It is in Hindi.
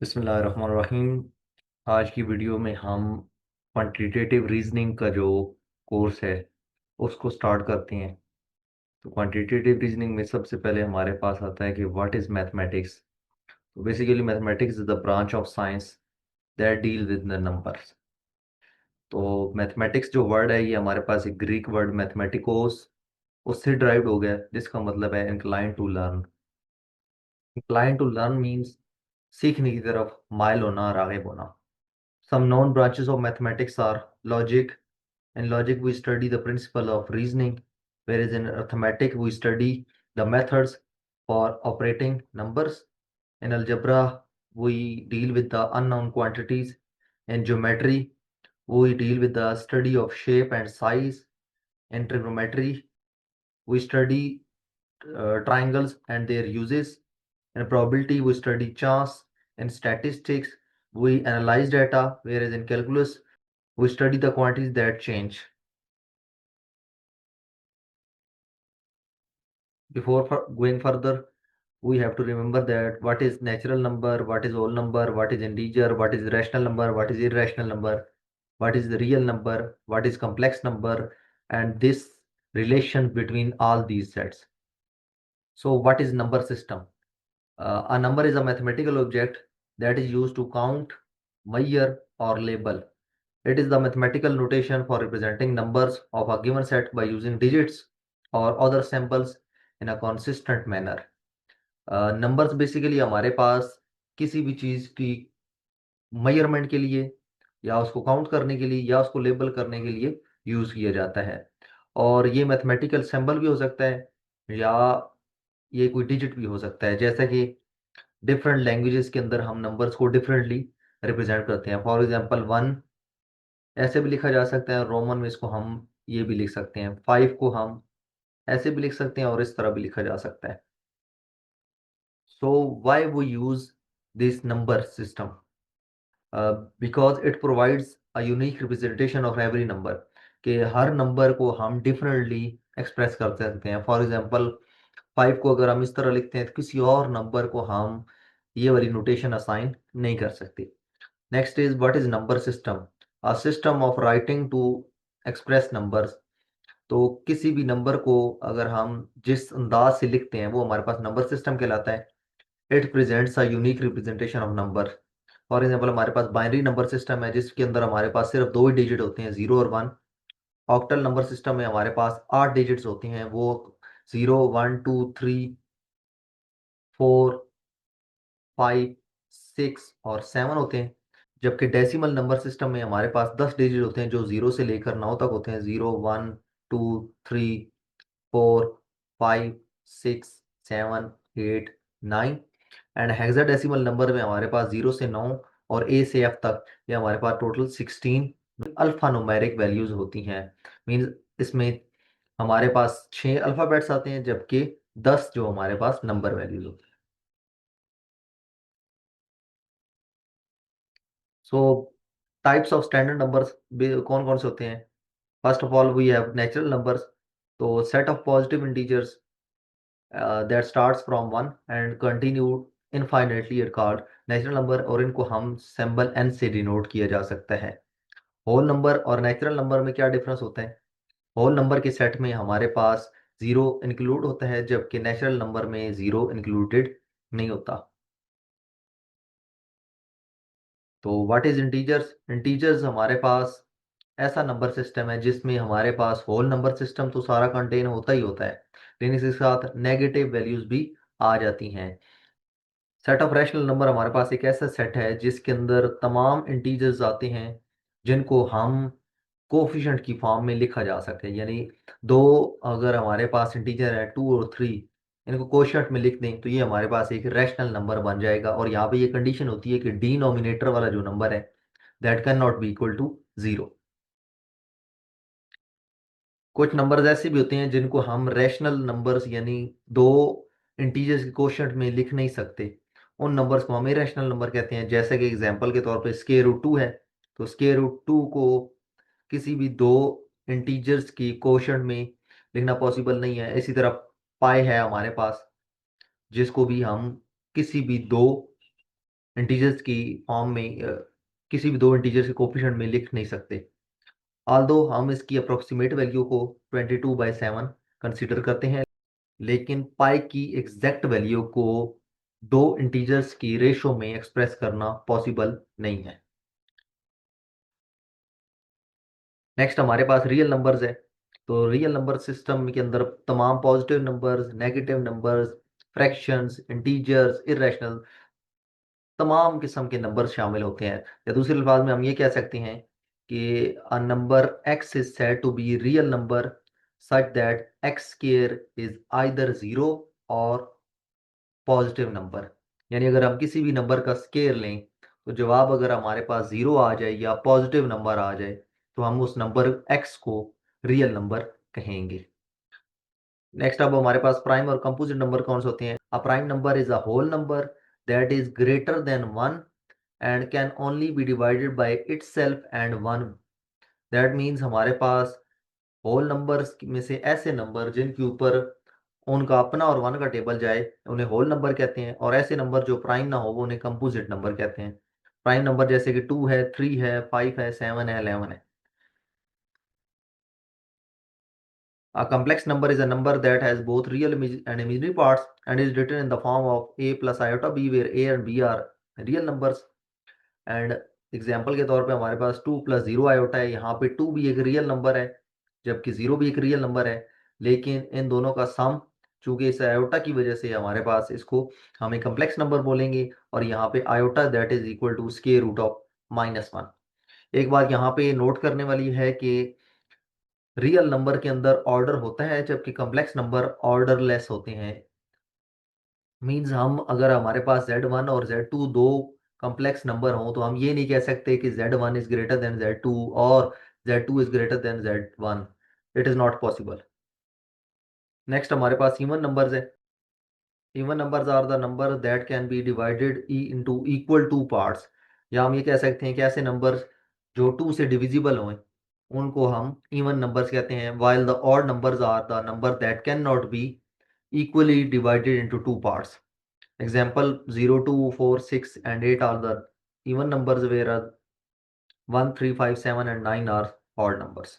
बिस्मिल्लाहिर्रहमानिर्रहीम। आज की वीडियो में हम क्वांटिटेटिव रीजनिंग का जो कोर्स है उसको स्टार्ट करते हैं। तो क्वांटिटेटिव रीजनिंग में सबसे पहले हमारे पास आता है कि व्हाट इज मैथमेटिक्स। तो basically mathematics is the branch of science that deal with the numbers. तो मैथमेटिक्स जो वर्ड है ये हमारे पास एक ग्रीक वर्ड मैथमेटिकोस उससे डिराइव्ड हो गया जिसका मतलब है incline to learn. Incline to learn means सीखने की तरफ माइल होना, राग़िब होना। Some known branches of mathematics are logic. In logic, we study the principle of reasoning, whereas in arithmetic, we study the methods for operating numbers. In algebra, we deal with the unknown quantities. In geometry, we deal with the study of shape and size. In trigonometry, we study triangles and their uses. In probability, we study chance. In statistics, we analyze data, whereas in calculus, we study the quantities that change. Before going further, we have to remember that what is natural number, what is whole number, what is integer, what is rational number, what is irrational number, what is the real number, what is complex number, and this relation between all these sets. So what is number system? A number is a mathematical object that is used to count, measure, or label. It is the mathematical notation for representing numbers of a given set by using digits or other symbols in a consistent manner. Numbers basically हमारे पास किसी भी चीज़ की मेजरमेंट के लिए या उसको काउंट करने के लिए या उसको लेबल करने के लिए यूज़ किया जाता है। और ये मैथमेटिकल सिंबल भी हो सकता है या ये कोई डिजिट भी हो सकता है, जैसा कि डिफरेंट लैंग्वेजेस के अंदर हम नंबर्स को डिफरेंटली रिप्रेजेंट करते हैं। फॉर एग्जांपल 1 ऐसे भी लिखा जा सकता है, रोमन में इसको हम ये भी लिख सकते हैं। 5 को हम ऐसे भी लिख सकते हैं और इस तरह भी लिखा जा सकता है। So why we use this number system? Because it provides a unique representation of every number, कि हर नंबर को हम डिफरेंटली एक्सप्रेस कर सकते हैं। फॉर एग्जांपल 5 को अगर हम इस तरह लिखते हैं तो किसी और नंबर को हम ये वाली नोटेशन असाइन नहीं कर सकते। Next is what is number system? A system of writing to express numbers. तो किसी भी नंबर को अगर हम जिस अंदाज से लिखते हैं वो हमारे पास नंबर सिस्टम कहलाता है। It presents a unique representation of number. For example हमारे पास बाइनरी नंबर सिस्टम है जिसके अंदर हमारे पास सिर्फ दो ही डिजिट होते हैं, 0 और 1। ऑक्टल नंबर सिस्टम में हमारे पास 8 डिजिट्स होते हैं, वो 0, 1, 2, 3, 4, 5, 6 और 7 होते हैं। जबकि डेसिमल नंबर सिस्टम में हमारे पास 10 डिजिट होते हैं जो 0 से लेकर 9 तक होते हैं, 0, 1, 2, 3, 4, 5, 6, 7, 8, 9। एंड हेक्साडेसिमल नंबर में हमारे पास 0 से 9 और ए से एफ तक ये हमारे पास टोटल 16 अल्फा न्यूमेरिक वैल्यूज होती हैं। मीन्स इसमें हमारे पास 6 अल्फाबेट्स आते हैं जबकि 10 जो हमारे पास नंबर वैल्यूज होती हैं। So types of standard numbers कौन कौन से होते हैं? First of all we have natural numbers. तो set of positive integers that starts from 1 and continue infinitely are called natural number, और इनको हम सिंबल n से डिनोट किया जा सकता है। होल नंबर और नेचुरल नंबर में क्या डिफरेंस होता है? होल नंबर के सेट में हमारे पास जीरो इंक्लूड होता है जबकि नेचुरल नंबर में जीरो इंक्लूडेड नहीं होता। तो व्हाट इज इंटीजर्स? इंटीजर्स हमारे पास ऐसा नंबर सिस्टम है जिसमें हमारे पास होल नंबर सिस्टम तो सारा कंटेन होता ही होता है, लेकिन इसके साथ नेगेटिव वैल्यूज भी आ जाती हैं। सेट ऑफ रैशनल नंबर हमारे पास एक ऐसा सेट है जिसके अंदर तमाम इंटीजर्स आते हैं जिनको हम कोफिशिएंट की फॉर्म में लिखा जा सकते हैं। यानी दो अगर हमारे पास इंटीजर है 2 और 3, इनको कोशिएंट में लिख दें तो ये हमारे पास एक रैशनल नंबर बन जाएगा। और यहाँ पे ये कंडीशन होती है कि डिनोमिनेटर वाला जो नंबर है that can not be equal to 0। कुछ नंबर्स ऐसे भी होते हैं जिनको हम रैशनल नंबर्स यानी दो इंटीजर्स के कोशंट में लिख नहीं सकते, उन नंबर्स को हम इरेशनल नंबर कहते हैं। जैसे कि एग्जांपल के तौर पे स्क्वायर रूट 2 है, तो स्क्वायर रूट 2 को किसी भी दो इंटीजर्स की कोशंट में लिखना पॉसिबल नहीं है। इसी तरह पाई है हमारे पास जिसको भी हम किसी भी दो इंटीजर्स की फॉर्म में किसी भी दो इंटीजर्स के कोफिशिएंट में लिख नहीं सकते। ऑल्दो हम इसकी अप्रोक्सीमेट वैल्यू को 22/7 कंसीडर करते हैं, लेकिन पाई की एग्जैक्ट वैल्यू को दो इंटीजर्स की रेशो में एक्सप्रेस करना पॉसिबल नहीं है। नेक्स्ट हमारे पास रियल नंबर्स है। तो रियल नंबर सिस्टम के अंदर तमाम positive numbers, negative numbers, fractions, integers, irrational तमाम किस्म के नंबर शामिल होते हैं। या दूसरे अल्फाज में हम ये कह सकते हैं कि a number x is said to be real number such that x square is either zero और पॉजिटिव नंबर। यानी अगर हम किसी भी नंबर का स्क्वायर लें तो जवाब अगर हमारे पास जीरो आ जाए या पॉजिटिव नंबर आ जाए तो हम उस नंबर x को रियल नंबर कहेंगे। नेक्स्ट अब हमारे पास प्राइम और कंपोजिट नंबर कौन से होते हैं। A prime number is a whole number that is greater than one and can only be divided by itself and one। that means हमारे पास होल नंबर्स में से ऐसे नंबर जिनके ऊपर उनका अपना और वन का टेबल जाए उन्हें होल नंबर कहते हैं, और ऐसे नंबर जो प्राइम ना हो वो उन्हें कंपोजिट नंबर कहते हैं। प्राइम नंबर जैसे कि 2 है, 3 है, 5 है, 7 है, 11 है। A complex number is a number that has both real and imaginary parts and is written in the form of a plus iota b, where a and b are real numbers। And example के तौर पे हमारे पास 2 + 0 आयोटा है। यहाँ पे 2 भी एक रियल नंबर है जबकि 0 भी एक रियल नंबर है, लेकिन इन दोनों का सम चूंकि इस आयोटा की वजह से हमारे पास इसको हम एक कम्प्लेक्स नंबर बोलेंगे। और यहाँ पे iota that is equal to square root of -1। एक बात यहाँ पे नोट करने वाली है कि रियल नंबर के अंदर ऑर्डर होता है जबकि कम्प्लेक्स नंबर ऑर्डरलेस होते हैं। मीन्स हम अगर हमारे पास Z1 और Z2 दो कॉम्प्लेक्स नंबर हों तो हम ये नहीं कह सकते कि Z1 is greater then Z2 और Z2 is greater than Z1। It is not possible. Next हमारे पास इवन नंबर्स है। Even numbers are the number that can be divided into equal two parts. या हम ये कह सकते हैं कि ऐसे नंबर्स जो 2 से डिविजिबल हों उनको हम इवन नंबर्स कहते हैं, while the odd numbers are the number that cannot be equally divided into two parts। Example 0, 2, 4, 6 and 8 are the even numbers, whereas 1, 3, 5, 7 and 9 are odd numbers।